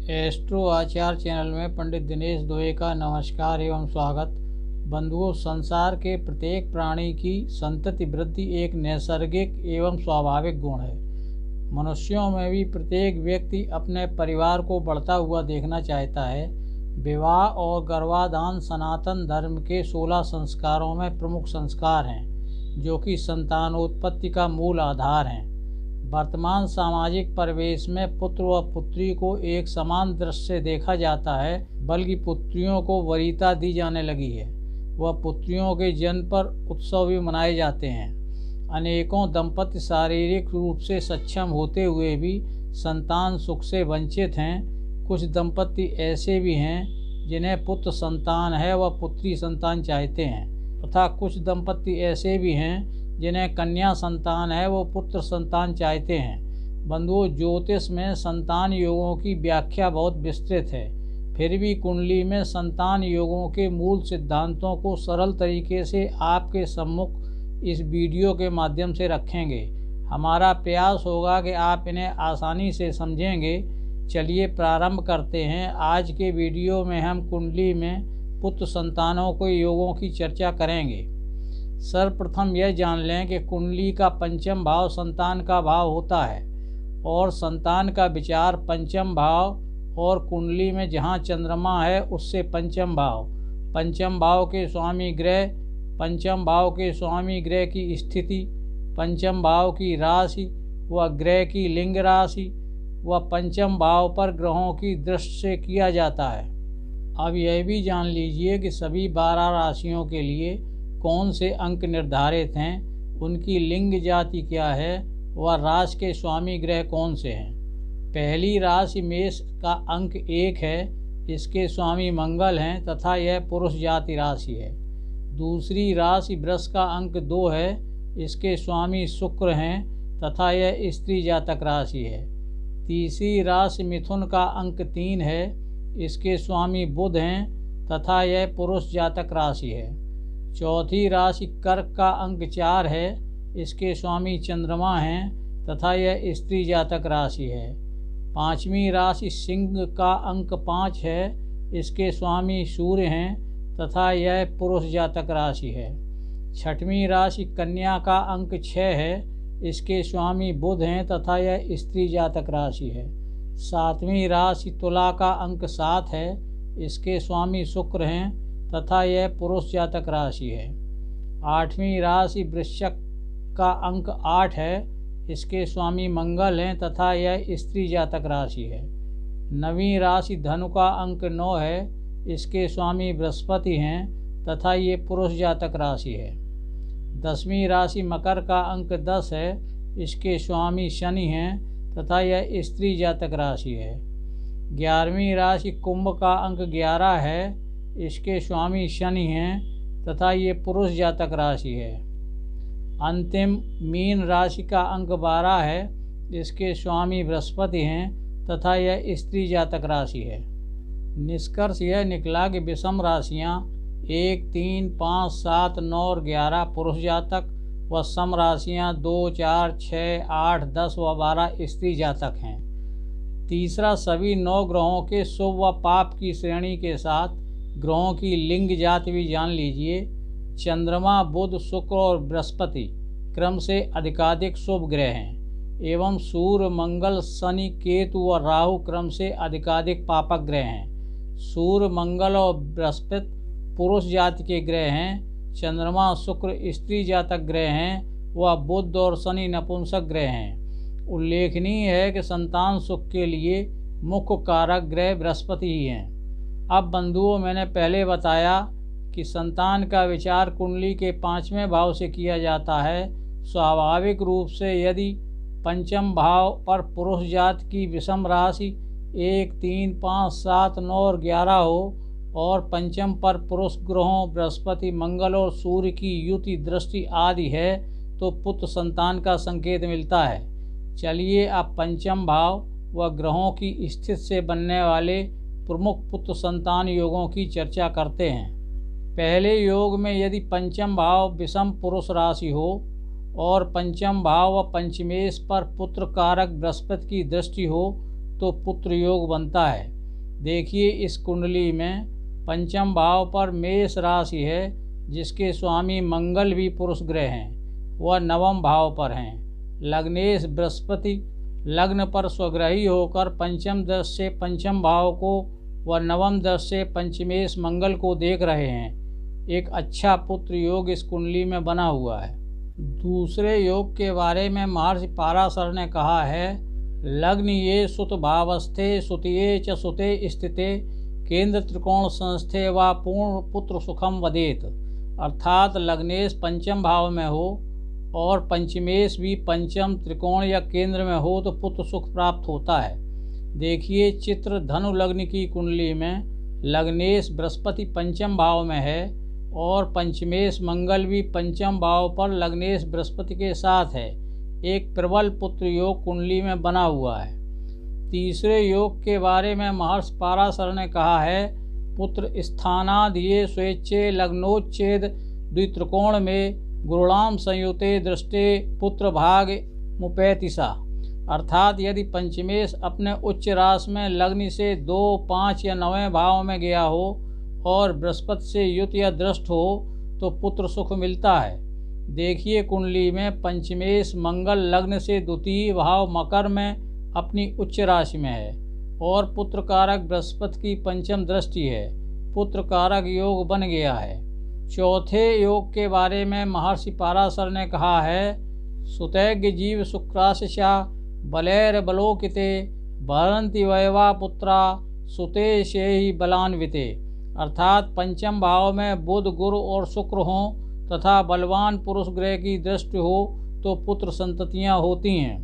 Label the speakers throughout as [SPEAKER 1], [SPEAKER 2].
[SPEAKER 1] Astro आचार channel में पंडित दिनेश दोहे का नमस्कार एवं स्वागत। बंधुओं, संसार के प्रत्येक प्राणी की संतति वृद्धि एक नैसर्गिक एवं स्वाभाविक गुण है। मनुष्यों में भी प्रत्येक व्यक्ति अपने परिवार को बढ़ता हुआ देखना चाहता है। विवाह और गर्भाधान सनातन धर्म के 16 संस्कारों में प्रमुख संस्कार हैं, जो कि संतानोत्पत्ति का मूल आधार हैं। वर्तमान सामाजिक परिवेश में पुत्र व पुत्री को एक समान दृष्टि से देखा जाता है, बल्कि पुत्रियों को वरीयता दी जाने लगी है। वह पुत्रियों के जन्म पर उत्सव भी मनाए जाते हैं। अनेकों दंपति शारीरिक रूप से सक्षम होते हुए भी संतान सुख से वंचित हैं। कुछ दंपति ऐसे भी हैं जिन्हें पुत्र संतान है व पुत्री संतान चाहते हैं, तथा कुछ दंपति ऐसे भी हैं जिन्हें कन्या संतान है वो पुत्र संतान चाहते हैं। बंधुओं, ज्योतिष में संतान योगों की व्याख्या बहुत विस्तृत है। फिर भी कुंडली में संतान योगों के मूल सिद्धांतों को सरल तरीके से आपके सम्मुख इस वीडियो के माध्यम से रखेंगे। हमारा प्रयास होगा कि आप इन्हें आसानी से समझेंगे। चलिए प्रारंभ करते हैं। आज के वीडियो में हम कुंडली में पुत्र संतानों के योगों की चर्चा करेंगे। सर्वप्रथम यह जान लें कि कुंडली का पंचम भाव संतान का भाव होता है और संतान का विचार पंचम भाव और कुंडली में जहाँ चंद्रमा है उससे पंचम भाव के स्वामी ग्रह, पंचम भाव के स्वामी ग्रह की स्थिति, पंचम भाव की राशि व ग्रह की लिंग राशि व पंचम भाव पर ग्रहों की दृष्टि से किया जाता है। अब यह भी जान लीजिए कि सभी 12 राशियों के लिए कौन से अंक निर्धारित हैं, उनकी लिंग जाति क्या है व राशि के स्वामी ग्रह कौन से हैं। पहली राशि मेष का अंक 1 है, इसके स्वामी मंगल हैं तथा यह पुरुष जाति राशि है। दूसरी राशि वृष का अंक 2 है, इसके स्वामी शुक्र हैं तथा यह स्त्री जातक राशि है। तीसरी राशि मिथुन का अंक 3 है, इसके स्वामी बुध हैं तथा यह पुरुष जातक राशि है। चौथी राशि कर्क का अंक 4 है, इसके स्वामी चंद्रमा हैं तथा यह स्त्री जातक राशि है। पांचवी राशि सिंह का अंक 5 है, इसके स्वामी सूर्य हैं तथा यह पुरुष जातक राशि है। छठवीं राशि कन्या का अंक 6 है, इसके स्वामी बुध हैं तथा यह स्त्री जातक राशि है। सातवीं राशि तुला का अंक 7 है, इसके स्वामी शुक्र हैं तथा यह पुरुष जातक राशि है। आठवीं राशि वृश्चिक का अंक 8 है, इसके स्वामी मंगल हैं तथा यह स्त्री जातक राशि है। नवीं राशि धनु का अंक 9 है, इसके स्वामी बृहस्पति हैं तथा ये पुरुष जातक राशि है। 10वीं राशि मकर का अंक 10 है, इसके स्वामी शनि हैं तथा यह स्त्री जातक राशि है। 11वीं राशि कुंभ का अंक 11 है, इसके स्वामी शनि हैं तथा ये पुरुष जातक राशि है। अंतिम मीन राशि का अंक 12 है, इसके स्वामी बृहस्पति हैं तथा यह स्त्री जातक राशि है। निष्कर्ष यह निकला कि विषम राशियाँ 1, 3, 5, 7, 9 और 11 पुरुष जातक व सम राशियाँ 2, 4, 6, 8, 10 व 12 स्त्री जातक हैं। तीसरा, सभी 9 ग्रहों के शुभ व पाप की श्रेणी के साथ ग्रहों की लिंग जाति भी जान लीजिए। चंद्रमा, बुध, शुक्र और बृहस्पति क्रम से अधिकाधिक शुभ ग्रह हैं एवं सूर्य, मंगल, शनि, केतु व राहु क्रम से अधिकाधिक पापक ग्रह हैं। सूर्य, मंगल और बृहस्पति पुरुष जाति के ग्रह हैं। चंद्रमा, शुक्र स्त्री जातक ग्रह हैं व बुध और शनि नपुंसक ग्रह हैं। उल्लेखनीय है कि संतान सुख के लिए मुख्य कारक ग्रह बृहस्पति ही हैं। अब बंधुओं, मैंने पहले बताया कि संतान का विचार कुंडली के 5वें भाव से किया जाता है। स्वाभाविक रूप से यदि पंचम भाव पर पुरुष जाति की विषम राशि 1, 3, 5, 7, 9 और 11 हो और पंचम पर पुरुष ग्रहों बृहस्पति, मंगल और सूर्य की युति, दृष्टि आदि है तो पुत्र संतान का संकेत मिलता है। चलिए अब पंचम भाव व ग्रहों की स्थिति से बनने वाले प्रमुख पुत्र संतान योगों की चर्चा करते हैं। पहले योग में यदि पंचम भाव विषम पुरुष राशि हो और पंचम भाव व पंचमेश पर पुत्र कारक बृहस्पति की दृष्टि हो तो पुत्र योग बनता है। देखिए इस कुंडली में पंचम भाव पर मेष राशि है, जिसके स्वामी मंगल भी पुरुष ग्रह हैं, वह नवम भाव पर हैं। लग्नेश बृहस्पति लग्न पर स्वग्रही होकर पंचम दृष्टि से पंचम भाव को व नवम दृष्टि से पंचमेश मंगल को देख रहे हैं। एक अच्छा पुत्र योग इस कुंडली में बना हुआ है। दूसरे योग के बारे में महर्षि पाराशर ने कहा है, लग्न ये सुत भावस्थे सुतिये च सुते स्थिते केंद्र त्रिकोण संस्थे व पूर्ण पुत्र सुखम वदेत। अर्थात लग्नेश पंचम भाव में हो और पंचमेश भी पंचम त्रिकोण या केंद्र में हो तो पुत्र सुख प्राप्त होता है। देखिए चित्र धनु लग्न की कुंडली में लग्नेश बृहस्पति पंचम भाव में है और पंचमेश मंगल भी पंचम भाव पर लग्नेश बृहस्पति के साथ है। एक प्रबल पुत्र योग कुंडली में बना हुआ है। तीसरे योग के बारे में महर्षि पाराशर ने कहा है, पुत्र स्थानादिये स्वेच्छे लग्नोच्छेद द्वित्रिकोण में गुरुणाम संयुते दृष्टे पुत्र भाग मुपैतिसा। अर्थात यदि पंचमेश अपने उच्च राशि में लग्न से 2, 5 या 9वें भाव में गया हो और बृहस्पति से युत या दृष्ट हो तो पुत्र सुख मिलता है। देखिए कुंडली में पंचमेश मंगल लग्न से द्वितीय भाव मकर में अपनी उच्च राशि में है और पुत्र कारक बृहस्पति की पंचम दृष्टि है। पुत्र कारक योग बन गया है। चौथे योग के बारे में महर्षि पाराशर ने कहा है, सुतैज्ञ जीव शुक्रास्या बलैर बलोकिते भरंति वयवा पुत्रा सुते शेहि बलान्विते। अर्थात पंचम भाव में बुध गुरु और शुक्र हों तथा बलवान पुरुष ग्रह की दृष्टि हो तो पुत्र संततियाँ होती हैं।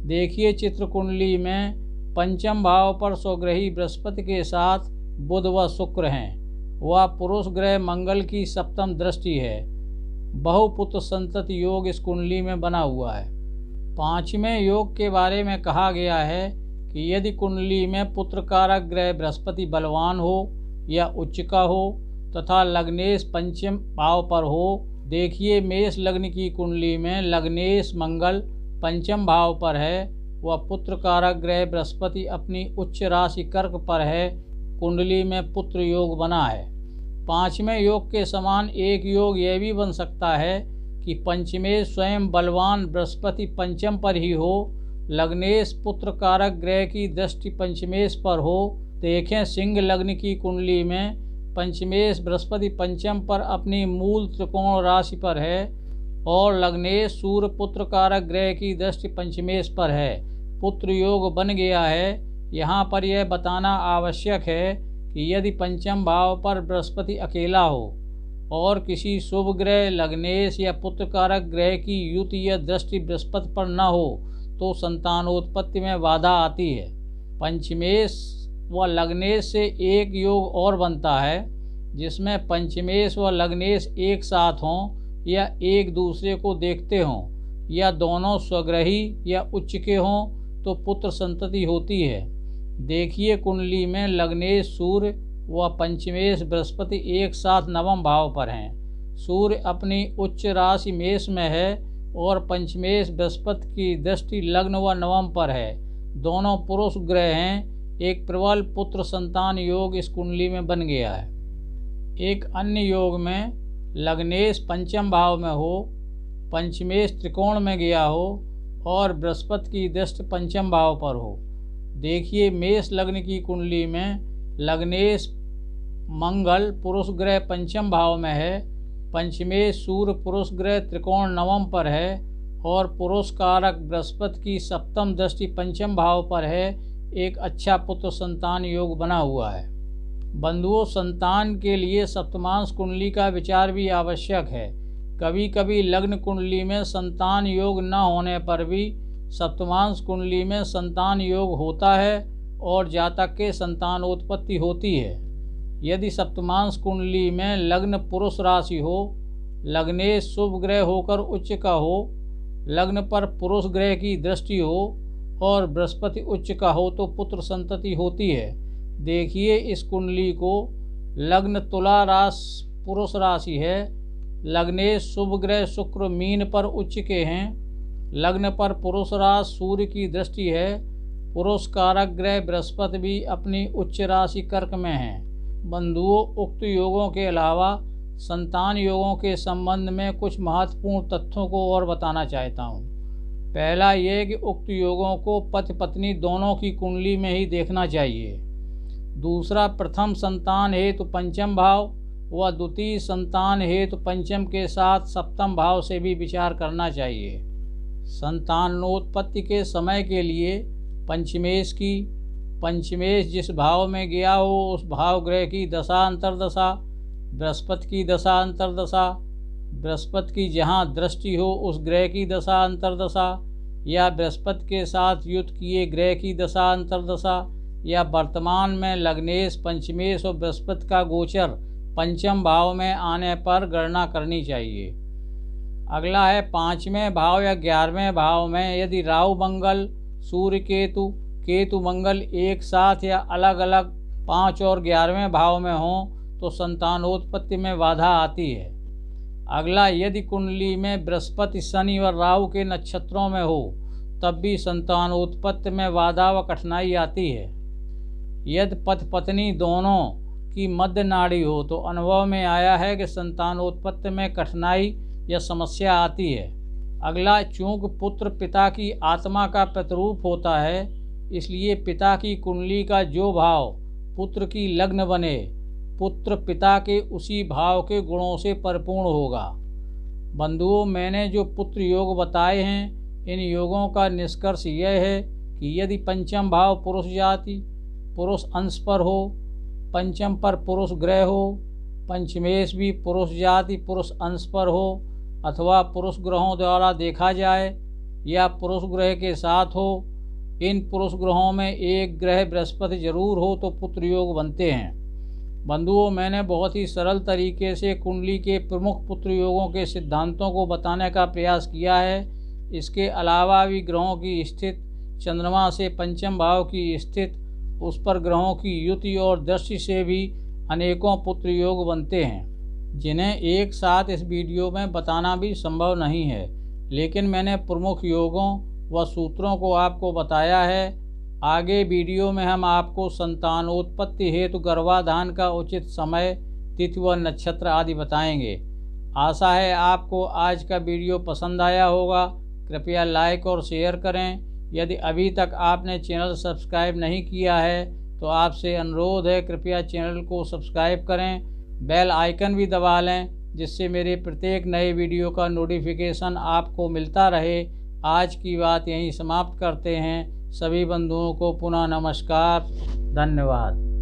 [SPEAKER 1] देखिए चित्र कुंडली में पंचम भाव पर स्वग्रही बृहस्पति के साथ बुध व शुक्र हैं। वह पुरुष ग्रह मंगल की सप्तम दृष्टि है। बहुपुत्र संतति योग इस कुंडली में बना हुआ है। पांचवें योग के बारे में कहा गया है कि यदि कुंडली में पुत्र कारक ग्रह बृहस्पति बलवान हो या उच्च का हो तथा लग्नेश पंचम भाव पर हो। देखिए मेष लग्न की कुंडली में लग्नेश मंगल पंचम भाव पर है, वह पुत्र कारक ग्रह बृहस्पति अपनी उच्च राशि कर्क पर है। कुंडली में पुत्र योग बना है। पांचवें योग के समान एक योग यह भी बन सकता है कि पंचमेश स्वयं बलवान बृहस्पति पंचम पर ही हो, लग्नेश पुत्र कारक ग्रह की दृष्टि पंचमेश पर हो। देखें सिंह लग्न की कुंडली में पंचमेश बृहस्पति पंचम पर अपनी मूल त्रिकोण राशि पर है और लग्नेश सूर्य पुत्र कारक ग्रह की दृष्टि पंचमेश पर है। पुत्र योग बन गया है। यहाँ पर यह बताना आवश्यक है कि यदि पंचम भाव पर बृहस्पति अकेला हो और किसी शुभ ग्रह लग्नेश या पुत्र कारक ग्रह की युति या दृष्टि बृहस्पति पर न हो तो संतानोत्पत्ति में बाधा आती है। पंचमेश व लग्नेश से एक योग और बनता है जिसमें पंचमेश व लग्नेश एक साथ हों या एक दूसरे को देखते हों या दोनों स्वग्रही या उच्च के हों तो पुत्र संतति होती है। देखिए कुंडली में लग्नेश सूर्य व पंचमेश बृहस्पति एक साथ नवम भाव पर हैं। सूर्य अपनी उच्च राशि मेष में है और पंचमेश बृहस्पति की दृष्टि लग्न व नवम पर है। दोनों पुरुष ग्रह हैं। एक प्रबल पुत्र संतान योग इस कुंडली में बन गया है। एक अन्य योग में लग्नेश पंचम भाव में हो, पंचमेश त्रिकोण में गया हो और बृहस्पति की दृष्टि पंचम भाव पर हो। देखिए मेष लग्न की कुंडली में लग्नेश मंगल पुरुष ग्रह पंचम भाव में है, पंचमेश सूर्य पुरुष ग्रह त्रिकोण नवम पर है और पुरुष कारक बृहस्पति की सप्तम दृष्टि पंचम भाव पर है। एक अच्छा पुत्र संतान योग बना हुआ है। बंधुओं, संतान के लिए सप्तमांश कुंडली का विचार भी आवश्यक है। कभी कभी लग्न कुंडली में संतान योग न होने पर भी सप्तमांश कुंडली में संतान योग होता है और जातक के संतानोत्पत्ति होती है। यदि सप्तमांश कुंडली में लग्न पुरुष राशि हो, लग्नेश शुभ ग्रह होकर उच्च का हो, लग्न पर पुरुष ग्रह की दृष्टि हो और बृहस्पति उच्च का हो तो पुत्र संतति होती है। देखिए इस कुंडली को लग्न तुला राशि पुरुष राशि है, लग्नेश शुभ ग्रह शुक्र मीन पर उच्च के हैं, लग्न पर पुरुष राशि सूर्य की दृष्टि है, पुरुष कारक ग्रह बृहस्पति भी अपनी उच्च राशि कर्क में है। बंधुओं, उक्त योगों के अलावा संतान योगों के संबंध में कुछ महत्वपूर्ण तथ्यों को और बताना चाहता हूँ। पहला ये कि उक्त योगों को पति पत्नी दोनों की कुंडली में ही देखना चाहिए। दूसरा, प्रथम संतान हेतु पंचम भाव व द्वितीय संतान हेतु पंचम के साथ सप्तम भाव से भी विचार करना चाहिए। संतानोत्पत्ति के समय के लिए पंचमेश जिस भाव में गया हो उस भाव ग्रह की दशा अंतर्दशा, बृहस्पति की दशा अंतर्दशा, बृहस्पति की जहाँ दृष्टि हो उस ग्रह की दशा अंतर्दशा, या बृहस्पति के साथ युद्ध किए ग्रह की दशा अंतर्दशा, या वर्तमान में लग्नेश पंचमेश और बृहस्पति का गोचर पंचम भाव में आने पर गणना करनी चाहिए। अगला है 5वें भाव या 11वें भाव में यदि राहु मंगल सूर्य केतु मंगल एक साथ या अलग अलग 5 और 11वें भाव में हों तो संतानोत्पत्ति में बाधा आती है। अगला, यदि कुंडली में बृहस्पति शनि और राहु के नक्षत्रों में हो तब भी संतानोत्पत्ति में बाधा व कठिनाई आती है। यदि पति पत्नी दोनों की मध्य नाड़ी हो तो अनुभव में आया है कि संतानोत्पत्ति में कठिनाई या समस्या आती है। अगला, चूंकि पुत्र पिता की आत्मा का प्रतिरूप होता है इसलिए पिता की कुंडली का जो भाव पुत्र की लग्न बने पुत्र पिता के उसी भाव के गुणों से परिपूर्ण होगा। बंधुओं, मैंने जो पुत्र योग बताए हैं इन योगों का निष्कर्ष यह है कि यदि पंचम भाव पुरुष जाति पुरुष अंश पर हो, पंचम पर पुरुष ग्रह हो, पंचमेश भी पुरुष जाति पुरुष अंश पर हो अथवा पुरुष ग्रहों द्वारा देखा जाए या पुरुष ग्रह के साथ हो, इन पुरुष ग्रहों में एक ग्रह बृहस्पति जरूर हो तो पुत्र योग बनते हैं। बंधुओं, मैंने बहुत ही सरल तरीके से कुंडली के प्रमुख पुत्र योगों के सिद्धांतों को बताने का प्रयास किया है। इसके अलावा भी ग्रहों की स्थिति, चंद्रमा से पंचम भाव की स्थिति, उस पर ग्रहों की युति और दृष्टि से भी अनेकों पुत्र योग बनते हैं जिन्हें एक साथ इस वीडियो में बताना भी संभव नहीं है, लेकिन मैंने प्रमुख योगों व सूत्रों को आपको बताया है। आगे वीडियो में हम आपको संतानोत्पत्ति हेतु गर्भाधान का उचित समय, तिथि व नक्षत्र आदि बताएंगे। आशा है आपको आज का वीडियो पसंद आया होगा। कृपया लाइक और शेयर करें। यदि अभी तक आपने चैनल सब्सक्राइब नहीं किया है तो आपसे अनुरोध है कृपया चैनल को सब्सक्राइब करें, बेल आइकन भी दबा लें जिससे मेरे प्रत्येक नए वीडियो का नोटिफिकेशन आपको मिलता रहे। आज की बात यहीं समाप्त करते हैं। सभी बंधुओं को पुनः नमस्कार, धन्यवाद।